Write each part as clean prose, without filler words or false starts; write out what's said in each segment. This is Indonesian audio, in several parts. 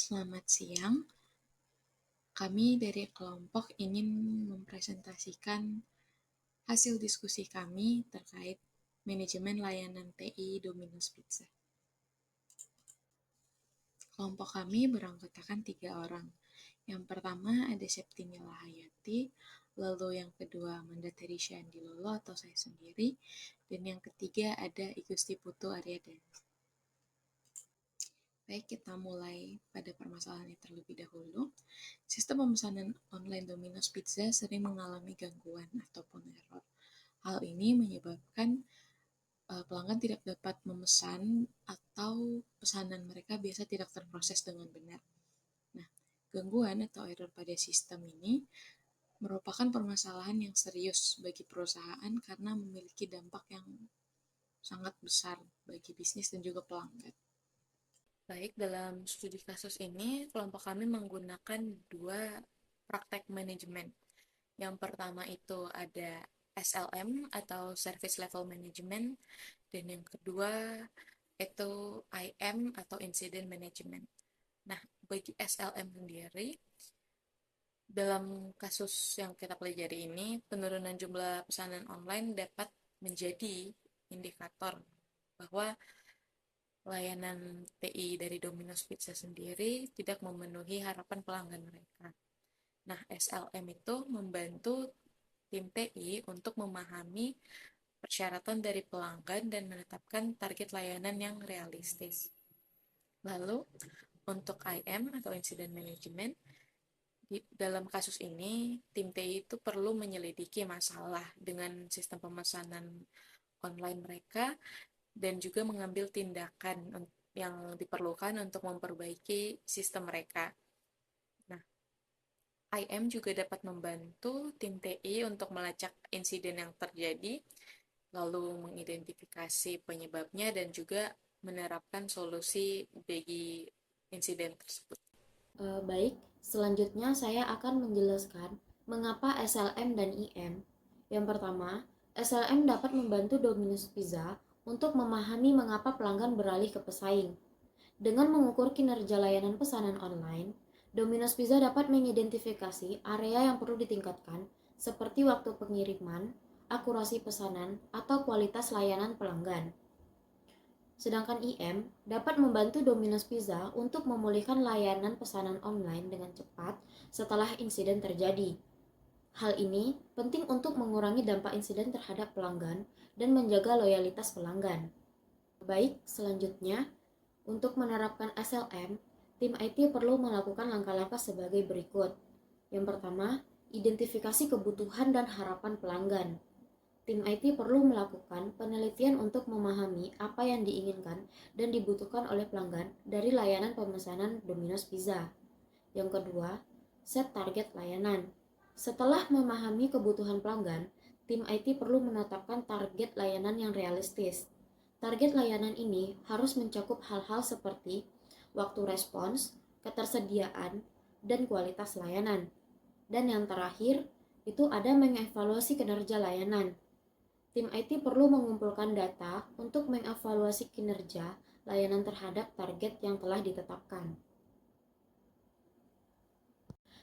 Selamat siang, kami dari kelompok ingin mempresentasikan hasil diskusi kami terkait manajemen layanan TI Domino's Pizza. Kelompok kami beranggotakan 3 orang. Yang pertama ada Septimila Hayati, lalu yang kedua Amanda Terisha Andilolo atau saya sendiri, dan yang ketiga ada Igusti Putu Aryadana. Baik, kita mulai pada permasalahannya terlebih dahulu. Sistem pemesanan online Domino's Pizza sering mengalami gangguan ataupun error. Hal ini menyebabkan pelanggan tidak dapat memesan atau pesanan mereka biasa tidak terproses dengan benar. Nah, gangguan atau error pada sistem ini merupakan permasalahan yang serius bagi perusahaan karena memiliki dampak yang sangat besar bagi bisnis dan juga pelanggan. Baik, dalam studi kasus ini, kelompok kami menggunakan 2 praktek manajemen. Yang pertama itu ada SLM atau Service Level Management, dan yang kedua itu IM atau Incident Management. Nah, bagi SLM sendiri, dalam kasus yang kita pelajari ini, penurunan jumlah pesanan online dapat menjadi indikator bahwa layanan TI dari Domino's Pizza sendiri tidak memenuhi harapan pelanggan mereka. Nah, SLM itu membantu tim TI untuk memahami persyaratan dari pelanggan dan menetapkan target layanan yang realistis. Lalu, untuk IM atau Incident Management, dalam kasus ini, tim TI itu perlu menyelidiki masalah dengan sistem pemesanan online mereka dan juga mengambil tindakan yang diperlukan untuk memperbaiki sistem mereka. Nah, IM juga dapat membantu tim TI untuk melacak insiden yang terjadi, lalu mengidentifikasi penyebabnya dan juga menerapkan solusi bagi insiden tersebut. Baik, selanjutnya saya akan menjelaskan mengapa SLM dan IM. Yang pertama, SLM dapat membantu Domino's Pizza untuk memahami mengapa pelanggan beralih ke pesaing. Dengan mengukur kinerja layanan pesanan online, Domino's Pizza dapat mengidentifikasi area yang perlu ditingkatkan, seperti waktu pengiriman, akurasi pesanan, atau kualitas layanan pelanggan. Sedangkan IM dapat membantu Domino's Pizza untuk memulihkan layanan pesanan online dengan cepat setelah insiden terjadi. Hal ini penting untuk mengurangi dampak insiden terhadap pelanggan dan menjaga loyalitas pelanggan. Baik, selanjutnya, untuk menerapkan SLM, tim IT perlu melakukan langkah-langkah sebagai berikut. Yang pertama, identifikasi kebutuhan dan harapan pelanggan. Tim IT perlu melakukan penelitian untuk memahami apa yang diinginkan dan dibutuhkan oleh pelanggan dari layanan pemesanan Domino's Pizza. Yang kedua, set target layanan. Setelah memahami kebutuhan pelanggan, tim IT perlu menetapkan target layanan yang realistis. Target layanan ini harus mencakup hal-hal seperti waktu respons, ketersediaan, dan kualitas layanan. Dan yang terakhir, itu ada mengevaluasi kinerja layanan. Tim IT perlu mengumpulkan data untuk mengevaluasi kinerja layanan terhadap target yang telah ditetapkan.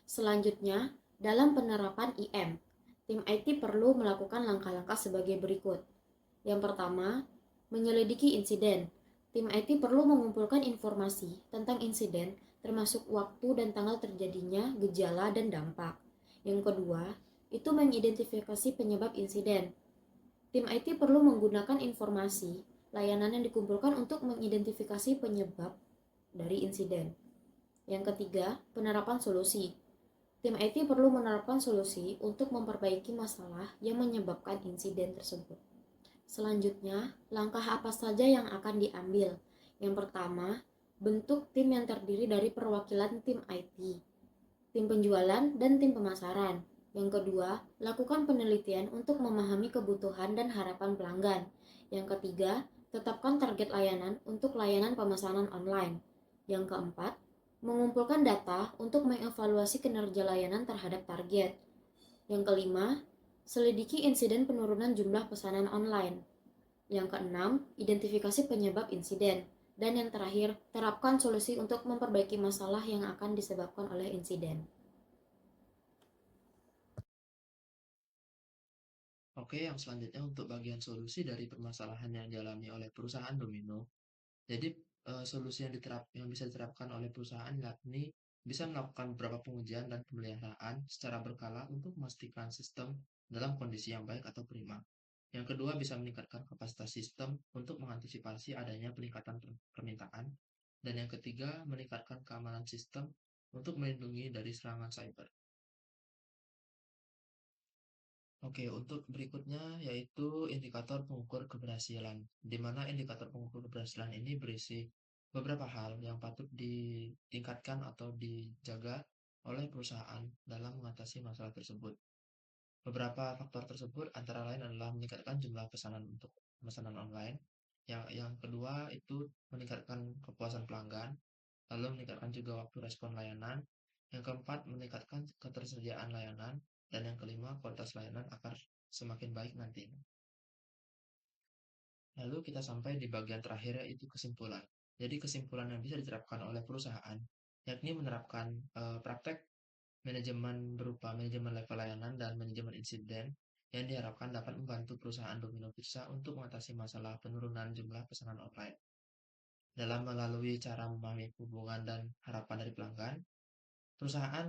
Selanjutnya, dalam penerapan IM, tim IT perlu melakukan langkah-langkah sebagai berikut. Yang pertama, menyelidiki insiden. Tim IT perlu mengumpulkan informasi tentang insiden, termasuk waktu dan tanggal terjadinya gejala dan dampak. Yang kedua, itu mengidentifikasi penyebab insiden. Tim IT perlu menggunakan informasi layanan yang dikumpulkan untuk mengidentifikasi penyebab dari insiden. Yang ketiga, penerapan solusi. Tim IT perlu menerapkan solusi untuk memperbaiki masalah yang menyebabkan insiden tersebut. Selanjutnya, langkah apa saja yang akan diambil? Yang pertama, bentuk tim yang terdiri dari perwakilan tim IT, tim penjualan, dan tim pemasaran. Yang kedua, lakukan penelitian untuk memahami kebutuhan dan harapan pelanggan. Yang ketiga, tetapkan target layanan untuk layanan pemesanan online. Yang keempat, mengumpulkan data untuk mengevaluasi kinerja layanan terhadap target. Yang kelima, selidiki insiden penurunan jumlah pesanan online. Yang keenam, identifikasi penyebab insiden. Dan yang terakhir, terapkan solusi untuk memperbaiki masalah yang akan disebabkan oleh insiden. Oke, yang selanjutnya untuk bagian solusi dari permasalahan yang dialami oleh perusahaan domino. Jadi, solusi yang bisa diterapkan oleh perusahaan yakni bisa melakukan beberapa pengujian dan pemeliharaan secara berkala untuk memastikan sistem dalam kondisi yang baik atau prima. Yang kedua, bisa meningkatkan kapasitas sistem untuk mengantisipasi adanya peningkatan permintaan. Dan yang ketiga, meningkatkan keamanan sistem untuk melindungi dari serangan cyber. Oke, untuk berikutnya yaitu indikator pengukur keberhasilan, di mana indikator pengukur keberhasilan ini berisi beberapa hal yang patut ditingkatkan atau dijaga oleh perusahaan dalam mengatasi masalah tersebut. Beberapa faktor tersebut antara lain adalah meningkatkan jumlah pesanan untuk pemesanan online. Yang kedua itu meningkatkan kepuasan pelanggan, lalu meningkatkan juga waktu respon layanan. Yang keempat, meningkatkan ketersediaan layanan. Dan yang kelima, kualitas layanan akan semakin baik nantinya. Lalu kita sampai di bagian terakhir yaitu kesimpulan. Jadi kesimpulan yang bisa diterapkan oleh perusahaan, yakni menerapkan praktek manajemen berupa manajemen level layanan dan manajemen insiden yang diharapkan dapat membantu perusahaan Domino Pizza untuk mengatasi masalah penurunan jumlah pesanan online. Dalam melalui cara memahami hubungan dan harapan dari pelanggan, perusahaan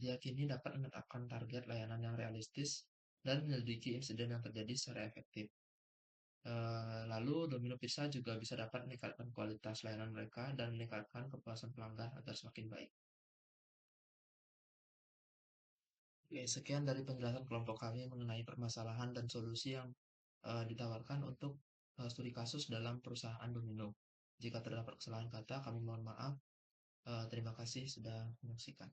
diyakini dapat menetapkan target layanan yang realistis dan menyelidiki insiden yang terjadi secara efektif. Lalu Domino Pizza juga bisa dapat meningkatkan kualitas layanan mereka dan meningkatkan kepuasan pelanggan agar semakin baik. Oke, sekian dari penjelasan kelompok kami mengenai permasalahan dan solusi yang ditawarkan untuk studi kasus dalam perusahaan Domino. Jika terdapat kesalahan kata, kami mohon maaf. Terima kasih sudah menyaksikan.